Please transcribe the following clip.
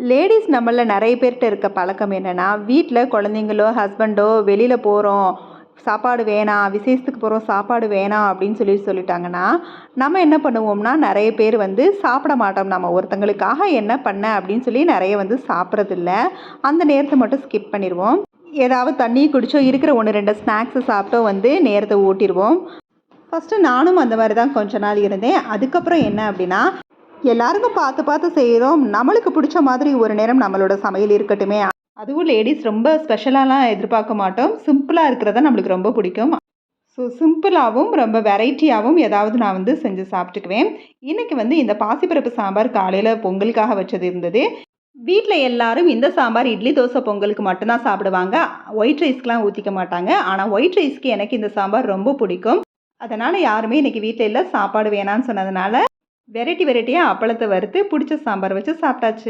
Ladies நம்மள நிறைய பேர்கிட்ட இருக்க பழக்கம் என்னென்னா, வீட்டில் குழந்தைங்களோ ஹஸ்பண்டோ வெளியில் போகிறோம், சாப்பாடு வேணாம், விசேஷத்துக்கு போகிறோம் சாப்பாடு வேணாம் அப்படின்னு சொல்லிட்டாங்கன்னா, நம்ம என்ன பண்ணுவோம்னா நிறைய பேர் வந்து சாப்பிட மாட்டோம். நம்ம ஒருத்தங்களுக்காக என்ன பண்ண அப்படின்னு சொல்லி நிறைய வந்து சாப்பிட்றதில்ல. அந்த நேரத்தை மட்டும் ஸ்கிப் பண்ணிடுவோம். ஏதாவது தண்ணி குடிச்சோ இருக்கிற 1 2 ஸ்நாக்ஸு சாப்பிட்டோ வந்து நேரத்தை ஓட்டிடுவோம். ஃபஸ்ட்டு நானும் அந்த மாதிரி தான் கொஞ்ச நாள் இருந்தேன். அதுக்கப்புறம் என்ன அப்படின்னா, எல்லாருக்கும் பார்த்து பார்த்து செய்கிறோம், நம்மளுக்கு பிடிச்ச மாதிரி ஒரு நேரம் நம்மளோட சமையல் இருக்கட்டுமே. அதுவும் லேடீஸ் ரொம்ப ஸ்பெஷலாலாம் எதிர்பார்க்க மாட்டோம். சிம்பிளாக இருக்கிறதா நம்மளுக்கு ரொம்ப பிடிக்கும். ஸோ சிம்பிளாகவும் ரொம்ப வெரைட்டியாகவும் ஏதாவது நான் வந்து செஞ்சு சாப்பிட்டுக்குவேன். இன்றைக்கி வந்து இந்த பாசிப்பருப்பு சாம்பார் காலையில் பொங்கலுக்காக வச்சது இருந்தது. வீட்டில் எல்லாரும் இந்த சாம்பார் இட்லி தோசை பொங்கலுக்கு மட்டும்தான் சாப்பிடுவாங்க. ஒயிட் ரைஸ்க்கெலாம் ஊற்றிக்க மாட்டாங்க. ஆனால் ஒயிட் ரைஸ்க்கு எனக்கு இந்த சாம்பார் ரொம்ப பிடிக்கும். அதனால் யாருமே இன்றைக்கி வீட்டில் இல்லை, சாப்பாடு வேணான்னு சொன்னதுனால வெரைட்டியாக அப்பளத்தை வறுத்து பிடிச்ச சாம்பார் வச்சு சாப்பிட்டாச்சு.